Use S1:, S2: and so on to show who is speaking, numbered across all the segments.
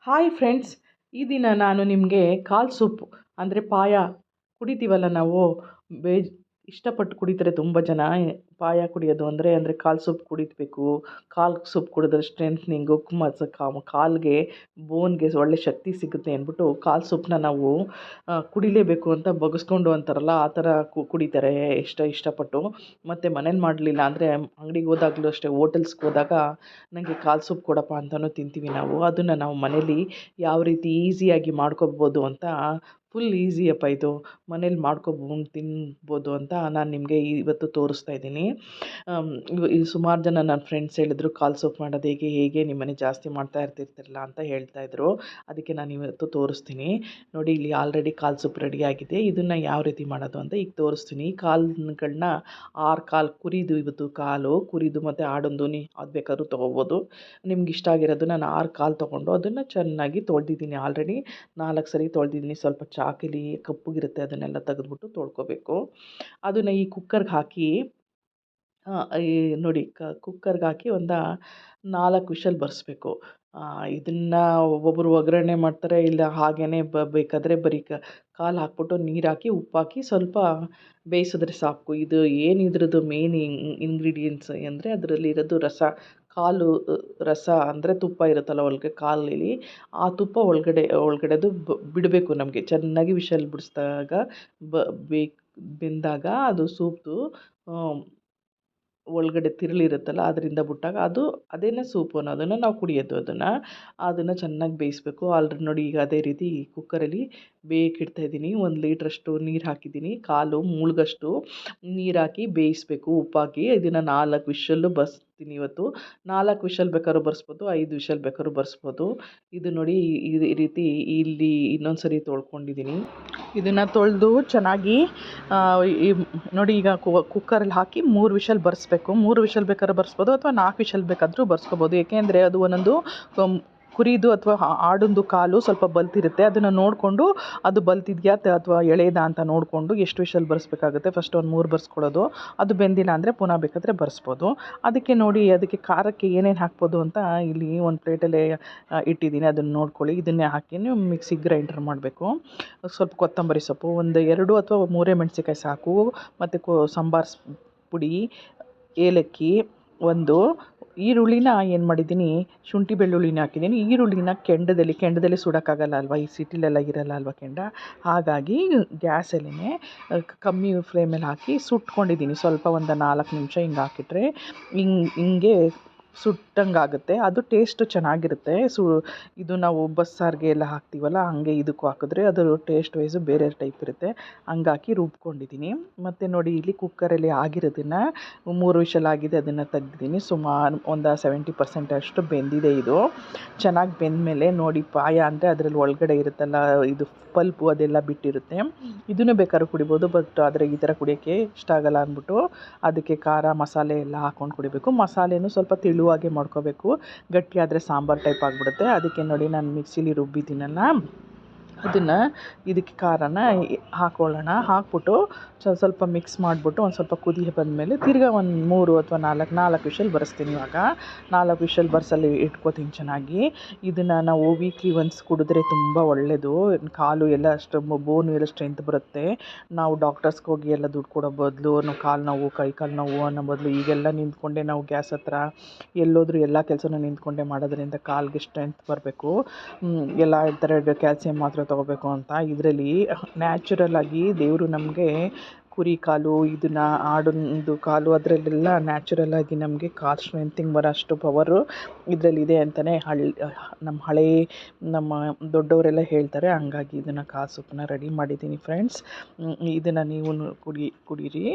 S1: Hi friends, ಈ ದಿನ ನಾನು ನಿಮಗೆ ಕಾಲು ಸೂಪ್ ಅಂದರೆ ಪಾಯ ಕುಡಿತೀವಲ್ಲ ನಾವು. ಬೇ ಇಷ್ಟಪಟ್ಟು ಕುಡಿತಾರೆ ತುಂಬ ಜನ. ಪಾಯ ಕುಡಿಯೋದು ಅಂದರೆ ಕಾಲು ಸೂಪ್ ಕುಡಿಬೇಕು. ಕಾಲು ಸೂಪ್ ಕುಡಿದ್ರೆ ಸ್ಟ್ರೆಂತ್ನಿಂಗು ಕಾಲಿಗೆ ಬೋನ್ಗೆ ಒಳ್ಳೆ ಶಕ್ತಿ ಸಿಗುತ್ತೆ ಅಂದ್ಬಿಟ್ಟು ಕಾಲು ಸೂಪ್ನ ನಾವು ಕುಡಿಲೇಬೇಕು ಅಂತ ಬಗ್ಸ್ಕೊಂಡು ಅಂತಾರಲ್ಲ, ಆ ಥರ ಕುಡಿತಾರೆ ಇಷ್ಟಪಟ್ಟು. ಮತ್ತು ಮನೇಲಿ ಮಾಡಲಿಲ್ಲ ಅಂದರೆ ಅಂಗಡಿಗೆ ಹೋದಾಗಲೂ ಅಷ್ಟೇ, ಹೋಟೆಲ್ಸ್ಗೆ ಹೋದಾಗ ನನಗೆ ಕಾಲು ಸೂಪ್ ಕೊಡಪ್ಪ ಅಂತಲೂ ತಿಂತೀವಿ ನಾವು. ಅದನ್ನು ನಾವು ಮನೇಲಿ ಯಾವ ರೀತಿ ಈಸಿಯಾಗಿ ಮಾಡ್ಕೊಬೋದು ಅಂತ, ಫುಲ್ ಈಸಿಯಪ್ಪ ಇದು, ಮನೇಲಿ ಮಾಡ್ಕೊಬೋದು ತಿನ್ಬೋದು ಅಂತ ನಾನು ನಿಮಗೆ ಇವತ್ತು ತೋರಿಸ್ತಾ ಇದ್ದೀನಿ. ಈ ಸುಮಾರು ಜನ ನನ್ನ ಫ್ರೆಂಡ್ಸ್ ಹೇಳಿದ್ರು ಕಾಲು ಸೂಪ್ ಮಾಡೋದು ಹೇಗೆ ನಿಮ್ಮ ಮನೆ ಜಾಸ್ತಿ ಮಾಡ್ತಾ ಇರ್ತಿರ್ತಿರಲ್ಲ ಅಂತ ಹೇಳ್ತಾಯಿದ್ರು. ಅದಕ್ಕೆ ನಾನು ಇವತ್ತು ತೋರಿಸ್ತೀನಿ. ನೋಡಿ, ಇಲ್ಲಿ ಆಲ್ರೆಡಿ ಕಾಲು ಸೂಪ್ ರೆಡಿಯಾಗಿದೆ. ಇದನ್ನು ಯಾವ ರೀತಿ ಮಾಡೋದು ಅಂತ ಈಗ ತೋರಿಸ್ತೀನಿ. ಕಾಳುಗಳನ್ನ 6 ಕಾಲು ಕುರಿದು, ಇವತ್ತು ಕಾಲು ಕುರಿದು ಮತ್ತು ಆಡೊಂದು ಅದು ಬೇಕಾದ್ರೂ ತೊಗೋಬೋದು. ನಿಮ್ಗೆ ಇಷ್ಟ ಆಗಿರೋದು ನಾನು 6 ಕಾಲು ತೊಗೊಂಡು ಅದನ್ನು ಚೆನ್ನಾಗಿ ತೊಳೆದಿದ್ದೀನಿ. ಆಲ್ರೆಡಿ 4 ಸರಿ ತೊಳೆದಿದ್ದೀನಿ. ಸ್ವಲ್ಪ ಚಾಕಿಲಿ ಕಪ್ಪಗಿರುತ್ತೆ, ಅದನ್ನೆಲ್ಲ ತೆಗೆದ್ಬಿಟ್ಟು ತೊಳ್ಕೊಬೇಕು. ಅದನ್ನು ಈ ಕುಕ್ಕರ್ಗೆ ಹಾಕಿ ನೋಡಿ, ಕುಕ್ಕರ್ಗೆ ಹಾಕಿ ಒಂದು 4 ವಿಷಲ್ ಬರಿಸ್ಬೇಕು. ಇದನ್ನು ಒಬ್ಬೊಬ್ಬರು ಒಗ್ಗರಣೆ ಮಾಡ್ತಾರೆ, ಇಲ್ಲ ಹಾಗೇ ಬೇಕಾದರೆ ಬರೀ ಕಾಲು ಹಾಕ್ಬಿಟ್ಟು ನೀರು ಹಾಕಿ ಉಪ್ಪು ಹಾಕಿ ಸ್ವಲ್ಪ ಬೇಯಿಸಿದ್ರೆ ಸಾಕು. ಇದು ಏನು ಇದ್ರದ್ದು ಮೇನ್ ಇಂಗ್ರೀಡಿಯೆಂಟ್ಸ್ ಅಂದರೆ ಅದರಲ್ಲಿರೋದು ರಸ. ಕಾಲು ರಸ ಅಂದರೆ ತುಪ್ಪ ಇರುತ್ತಲ್ಲ ಒಳಗೆ ಕಾಲಲ್ಲಿ, ಆ ತುಪ್ಪ ಒಳಗಡೆದು ಬಿಡಬೇಕು ನಮಗೆ. ಚೆನ್ನಾಗಿ ವಿಷಲ್ ಬಿಡಿಸಿದಾಗ ಬೆಂದಾಗ ಅದು ಸೂಪ್ದು ಒಳಗಡೆ ತಿರುಳಿರುತ್ತಲ್ಲ, ಅದರಿಂದ ಬಿಟ್ಟಾಗ ಅದೇನೇ ಸೂಪು ಅನ್ನೋದನ್ನು ನಾವು ಕುಡಿಯೋದು. ಅದನ್ನು ಚೆನ್ನಾಗಿ ಬೇಯಿಸಬೇಕು. ಆಲ್ರೆಡಿ ನೋಡಿ, ಈಗ ಅದೇ ರೀತಿ ಕುಕ್ಕರಲ್ಲಿ ಬೇಯಕ್ಕಿಡ್ತಾಯಿದ್ದೀನಿ. 1 ಲೀಟ್ರಷ್ಟು ನೀರು ಹಾಕಿದ್ದೀನಿ. ಕಾಲು ಮುಳುಗಷ್ಟು ನೀರು ಹಾಕಿ ಬೇಯಿಸಬೇಕು ಉಪ್ಪಾಕಿ. ಇದನ್ನು 4 ವಿಷಲ್ಲು ಬರ್ಸ್ತೀನಿ ಇವತ್ತು. 4 ವಿಷಲ್ ಬೇಕಾದ್ರೂ ಬರ್ಸ್ಬೋದು, 5 ವಿಷಲ್ ಬೇಕಾದ್ರೂ ಬರ್ಸ್ಬೋದು. ಇದು ನೋಡಿ, ಈ ರೀತಿ ಇಲ್ಲಿ ಇನ್ನೊಂದು ಸರಿ ತೊಳ್ಕೊಂಡಿದ್ದೀನಿ. ಇದನ್ನು ತೊಳೆದು ಚೆನ್ನಾಗಿ ನೋಡಿ, ಈಗ ಕುಕ್ಕರಲ್ಲಿ ಹಾಕಿ 3 ವಿಷಲ್ ಬರ್ಸ್ಬೇಕು. 3 ವಿಷಲ್ ಬೇಕಾದ್ರೂ ಬರ್ಸ್ಬೋದು, ಅಥವಾ 4 ವಿಷಲ್ ಬೇಕಾದರೂ ಬರ್ಸ್ಕೊಬೋದು. ಏಕೆಂದರೆ ಅದು ಒಂದೊಂದು ಕುರಿದು ಅಥವಾ ಆಡೊಂದು ಕಾಲು ಸ್ವಲ್ಪ ಬಲ್ತಿರುತ್ತೆ. ಅದನ್ನು ನೋಡಿಕೊಂಡು ಅದು ಬಲ್ತಿದೆಯಾ ಅಥವಾ ಎಳೆದಾ ಅಂತ ನೋಡಿಕೊಂಡು ಎಷ್ಟು ವಿಷಲ್ ಬರ್ಸ್ಬೇಕಾಗುತ್ತೆ. ಫಸ್ಟ್ ಒಂದು 3 ಬರ್ಸ್ಕೊಳ್ಳೋದು. ಅದು ಬೆಂದಿಲ್ಲ ಅಂದರೆ ಪುನಃ ಬೇಕಾದರೆ ಬರ್ಸ್ಬೋದು. ಅದಕ್ಕೆ ನೋಡಿ, ಅದಕ್ಕೆ ಖಾರಕ್ಕೆ ಏನೇನು ಹಾಕ್ಬೋದು ಅಂತ ಇಲ್ಲಿ ಒಂದು ಪ್ಲೇಟಲ್ಲೇ ಇಟ್ಟಿದ್ದೀನಿ. ಅದನ್ನು ನೋಡ್ಕೊಳ್ಳಿ. ಇದನ್ನೇ ಹಾಕಿ ನೀವು ಮಿಕ್ಸಿ ಗ್ರೈಂಡರ್ ಮಾಡಬೇಕು. ಸ್ವಲ್ಪ ಕೊತ್ತಂಬರಿ ಸೊಪ್ಪು, ಒಂದು 2 ಅಥವಾ 3 ಮೆಣಸಿನ್ಕಾಯಿ ಸಾಕು, ಮತ್ತು ಸಾಂಬಾರು ಪುಡಿ, ಏಲಕ್ಕಿ, ಒಂದು ಈರುಳ್ಳಿನ ಏನು ಮಾಡಿದ್ದೀನಿ, ಶುಂಠಿ ಬೆಳ್ಳುಳ್ಳಿನ ಹಾಕಿದ್ದೀನಿ. ಈರುಳ್ಳಿನ ಕೆಂಡದಲ್ಲಿ ಸುಡೋಕ್ಕಾಗಲ್ಲ ಅಲ್ವಾ, ಈ ಸಿಟಿಲೆಲ್ಲ ಇರಲ್ಲ ಅಲ್ವಾ ಕೆಂಡ. ಹಾಗಾಗಿ ಗ್ಯಾಸಲ್ಲೇ ಕಮ್ಮಿ ಫ್ಲೇಮಲ್ಲಿ ಹಾಕಿ ಸುಟ್ಕೊಂಡಿದ್ದೀನಿ. ಸ್ವಲ್ಪ ಒಂದು 4 ನಿಮಿಷ ಹಿಂಗೆ ಹಾಕಿಟ್ರೆ ಹಿಂಗೆ ಸುಟ್ಟಂಗಾಗುತ್ತೆ. ಅದು ಟೇಸ್ಟು ಚೆನ್ನಾಗಿರುತ್ತೆ. ಇದು ನಾವು ಬಸ್ಸಾರಿಗೆ ಎಲ್ಲ ಹಾಕ್ತೀವಲ್ಲ, ಹಾಗೆ ಇದಕ್ಕೂ ಹಾಕಿದ್ರೆ ಅದು ಟೇಸ್ಟ್ ವೈಸು ಬೇರೆ ಟೈಪ್ ಇರುತ್ತೆ. ಹಂಗಾಕಿ ರುಬ್ಕೊಂಡಿದ್ದೀನಿ. ಮತ್ತು ನೋಡಿ, ಇಲ್ಲಿ ಕುಕ್ಕರಲ್ಲಿ ಆಗಿರೋದನ್ನು 3 ವಿಷಲ್ ಆಗಿದೆ, ಅದನ್ನು ತೆಗ್ದಿದ್ದೀನಿ. ಸುಮಾರು ಒಂದು 70% ಅಷ್ಟು ಬೆಂದಿದೆ. ಇದು ಚೆನ್ನಾಗಿ ಬೆಂದಮೇಲೆ ನೋಡಿ, ಪಾಯ ಅಂದರೆ ಅದರಲ್ಲಿ ಒಳಗಡೆ ಇರುತ್ತಲ್ಲ, ಇದು ಪಲ್ಪು ಅದೆಲ್ಲ ಬಿಟ್ಟಿರುತ್ತೆ. ಇದನ್ನು ಬೇಕಾದ್ರೂ ಕುಡಿಬೋದು, ಬಟ್ ಆದರೆ ಈ ಥರ ಕುಡಿಯೋಕ್ಕೆ ಇಷ್ಟ ಆಗಲ್ಲ ಅಂದ್ಬಿಟ್ಟು ಅದಕ್ಕೆ ಖಾರ ಮಸಾಲೆ ಎಲ್ಲ ಹಾಕ್ಕೊಂಡು ಕುಡಿಬೇಕು. ಮಸಾಲೆನೂ ಸ್ವಲ್ಪ ತೆಳುವಾಗೆ ಮಾಡ್ಕೋಬೇಕು, ಗಟ್ಟಿಯಾದರೆ ಸಾಂಬಾರು ಟೈಪ್ ಆಗಿಬಿಡುತ್ತೆ. ಅದಕ್ಕೆ ನೋಡಿ, ನಾನು ಮಿಕ್ಸಿಲಿ ರುಬ್ಬಿದ್ದೀನಲ್ಲ, ಅದನ್ನು ಇದಕ್ಕೆ ಖಾರನ ಹಾಕ್ಕೊಳ್ಳೋಣ. ಹಾಕ್ಬಿಟ್ಟು ಸ್ವಲ್ಪ ಮಿಕ್ಸ್ ಮಾಡಿಬಿಟ್ಟು ಒಂದು ಸ್ವಲ್ಪ ಕುದಿ ಬಂದಮೇಲೆ ತಿರ್ಗಾ ಒಂದು 3 ಅಥವಾ 4 ವಿಷಲ್ ಬರೆಸ್ತೀನಿ. ಇವಾಗ 4 ವಿಷಲ್ ಬರ್ಸಲ್ಲಿ ಇಟ್ಕೋತೀನಿ ಚೆನ್ನಾಗಿ. ಇದನ್ನು ನಾವು ವೀಕ್ಲಿ ಒನ್ಸ್ ಕುಡಿದ್ರೆ ತುಂಬ ಒಳ್ಳೆಯದು. ಕಾಲು ಎಲ್ಲ ಅಷ್ಟು ಬೋನು ಎಲ್ಲ ಸ್ಟ್ರೆಂತ್ ಬರುತ್ತೆ. ನಾವು ಡಾಕ್ಟರ್ಸ್ಗೆ ಹೋಗಿ ಎಲ್ಲ ದುಡ್ಡು ಕೊಡೋ ಬದಲು, ನಾವು ಕಾಲು ನೋವು ಕೈ ಕಾಲು ನೋವು ಅನ್ನೋ ಬದಲು ಈಗೆಲ್ಲ ನಿಂತ್ಕೊಂಡೆ ನಾವು ಗ್ಯಾಸ್ ಹತ್ರ ಎಲ್ಲೋದ್ರೂ ಎಲ್ಲ ಕೆಲಸನೂ ನಿಂತ್ಕೊಂಡೆ ಮಾಡೋದ್ರಿಂದ ಕಾಲಿಗೆ ಸ್ಟ್ರೆಂತ್ ಬರಬೇಕು. ಎಲ್ಲ ಹೇಳ್ತಾರೆ ಕ್ಯಾಲ್ಸಿಯಂ ಮಾತ್ರೆ ತೊಗೋಬೇಕು ಅಂತ. ಇದರಲ್ಲಿ ನ್ಯಾಚುರಲಾಗಿ ದೇವರು ನಮಗೆ ಕುರಿ ಕಾಲು, ಇದನ್ನು ಆಡೊಂದು ಕಾಲು, ಅದರಲ್ಲೆಲ್ಲ ನ್ಯಾಚುರಲಾಗಿ ನಮಗೆ ಕಾಲು ಸ್ಟ್ರೆಂತಿಂಗ್ ಬರೋ ಅಷ್ಟು ಪವರು ಇದರಲ್ಲಿದೆ ಅಂತಲೇ ನಮ್ಮ ದೊಡ್ಡವರೆಲ್ಲ ಹೇಳ್ತಾರೆ. ಹಂಗಾಗಿ ಇದನ್ನು ಕಾಲು ಸೂಪನ್ನ ರೆಡಿ ಮಾಡಿದ್ದೀನಿ ಫ್ರೆಂಡ್ಸ್. ಇದನ್ನು ನೀವು ಕುಡೀರಿ.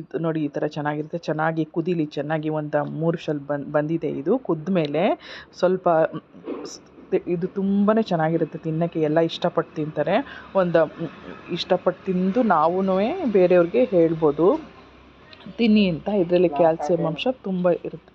S1: ಇದು ನೋಡಿ, ಈ ಥರ ಚೆನ್ನಾಗಿರುತ್ತೆ. ಚೆನ್ನಾಗಿ ಕುದೀಲಿ, ಚೆನ್ನಾಗಿ ಒಂದು 3 ವಿಷಲ್ ಬಂದಿದೆ. ಇದು ಕುದ್ಮೇಲೆ ಸ್ವಲ್ಪ ಇದು ತುಂಬಾ ಚೆನ್ನಾಗಿರುತ್ತೆ ತಿನ್ನೋಕ್ಕೆ. ಎಲ್ಲ ಇಷ್ಟಪಟ್ಟು ತಿಂತಾರೆ. ಇಷ್ಟಪಟ್ಟು ತಿಂದು ನಾವೂ ಬೇರೆಯವ್ರಿಗೆ ಹೇಳ್ಬೋದು ತಿನ್ನಿ ಅಂತ. ಇದರಲ್ಲಿ ಕ್ಯಾಲ್ಸಿಯಂ ಅಂಶ ತುಂಬ ಇರುತ್ತೆ.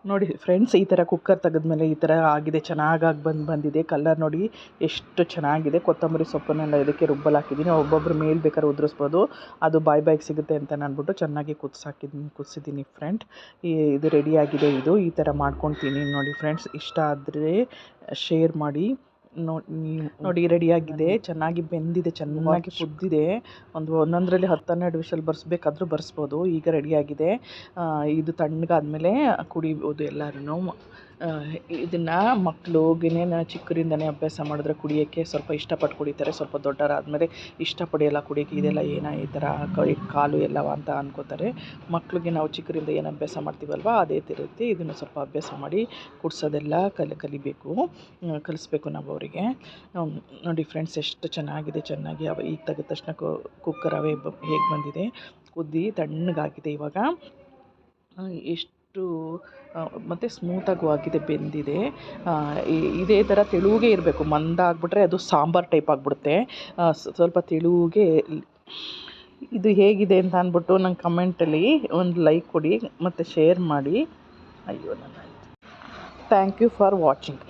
S1: ನೋಡಿ ಫ್ರೆಂಡ್ಸ್, ಈ ಥರ ಕುಕ್ಕರ್ ತೆಗೆದ್ಮೇಲೆ ಈ ಥರ ಆಗಿದೆ, ಚೆನ್ನಾಗಾಗಿ ಬಂದಿದೆ. ಕಲರ್ ನೋಡಿ ಎಷ್ಟು ಚೆನ್ನಾಗಿದೆ. ಕೊತ್ತಂಬರಿ ಸೊಪ್ಪನ್ನೆಲ್ಲ ಇದಕ್ಕೆ ರುಬ್ಬಲು ಹಾಕಿದ್ದೀನಿ. ಒಬ್ಬೊಬ್ಬರು ಮೇಲೆ ಬೇಕಾದ್ರೆ ಉದುರಿಸ್ಬೋದು, ಅದು ಬಾಯಿಗೆ ಸಿಗುತ್ತೆ ಅಂತ ಅಂದ್ಬಿಟ್ಟು ಚೆನ್ನಾಗಿ ಕುದಿಸಿದ್ದೀನಿ ಫ್ರೆಂಡ್. ಇದು ರೆಡಿಯಾಗಿದೆ. ಈ ಥರ ಮಾಡ್ಕೊತೀನಿ ನೋಡಿ ಫ್ರೆಂಡ್ಸ್. ಇಷ್ಟ ಆದರೆ ಶೇರ್ ಮಾಡಿ. ನೋಡಿ ರೆಡಿಯಾಗಿದೆ, ಚೆನ್ನಾಗಿ ಬೆಂದಿದೆ, ಚೆನ್ನಾಗಿ ಕುದ್ದಿದೆ. ಒಂದೊಂದರಲ್ಲಿ 10-12 ವಿಷಲ್ ಬರ್ಸ್ಬೇಕಾದ್ರೂ ಬರ್ಸ್ಬೋದು. ಈಗ ರೆಡಿಯಾಗಿದೆ. ಇದು ತಣ್ಣಗಾದ್ಮೇಲೆ ಕುಡಿಬೋದು ಎಲ್ಲರೂ. ಇದನ್ನು ಮಕ್ಕಳಿಗೆ ಚಿಕ್ಕರಿಂದನೇ ಅಭ್ಯಾಸ ಮಾಡಿದ್ರೆ ಕುಡಿಯೋಕ್ಕೆ ಸ್ವಲ್ಪ ಇಷ್ಟಪಟ್ಟು ಕುಡಿತಾರೆ. ಸ್ವಲ್ಪ ದೊಡ್ಡವರಾದಮೇಲೆ ಇಷ್ಟಪಡೋಲ್ಲ ಕುಡಿಯೋಕ್ಕೆ. ಇದೆಲ್ಲ ಏನೋ ಈ ಥರ ಕಾಲು ಎಲ್ಲವ ಅಂತ ಅನ್ಕೋತಾರೆ. ಮಕ್ಕಳಿಗೆ ನಾವು ಚಿಕ್ಕರಿಂದ ಏನು ಅಭ್ಯಾಸ ಮಾಡ್ತೀವಲ್ವ, ಅದೇ ರೀತಿ ಇದನ್ನು ಸ್ವಲ್ಪ ಅಭ್ಯಾಸ ಮಾಡಿ ಕುಡಿಸೋದೆಲ್ಲ ಕಲಿಸ್ಬೇಕು ನಾವು ಅವರಿಗೆ. ನೋಡಿ ಫ್ರೆಂಡ್ಸ್, ಎಷ್ಟು ಚೆನ್ನಾಗಿದೆ. ಚೆನ್ನಾಗಿ ಈಗ ತೆಗೆದ ತಕ್ಷಣ ಕುಕ್ಕರ್ ಅವೇ ಹೇಗೆ ಬಂದಿದೆ, ಕುದ್ದಿ ತಣ್ಣಗಾಗಿದೆ. ಇವಾಗ ಎಷ್ಟು ಮತ್ತು ಸ್ಮೂತಾಗೂ ಆಗಿದೆ, ಬೆಂದಿದೆ. ಇದೇ ಥರ ತೆಳುವಾಗೇ ಇರಬೇಕು. ಮಂದ ಆಗಿಬಿಟ್ರೆ ಅದು ಸಾಂಬಾರು ಟೈಪ್ ಆಗಿಬಿಡುತ್ತೆ. ಸ್ವಲ್ಪ ತೆಳುವಾಗೇ. ಇದು ಹೇಗಿದೆ ಅಂತ ಅಂದ್ಬಿಟ್ಟು ನಂಗೆ ಕಮೆಂಟಲ್ಲಿ ಒಂದು ಲೈಕ್ ಕೊಡಿ ಮತ್ತು ಶೇರ್ ಮಾಡಿ. ಅಯ್ಯೋ ಥ್ಯಾಂಕ್ ಯು ಫಾರ್ ವಾಚಿಂಗ್.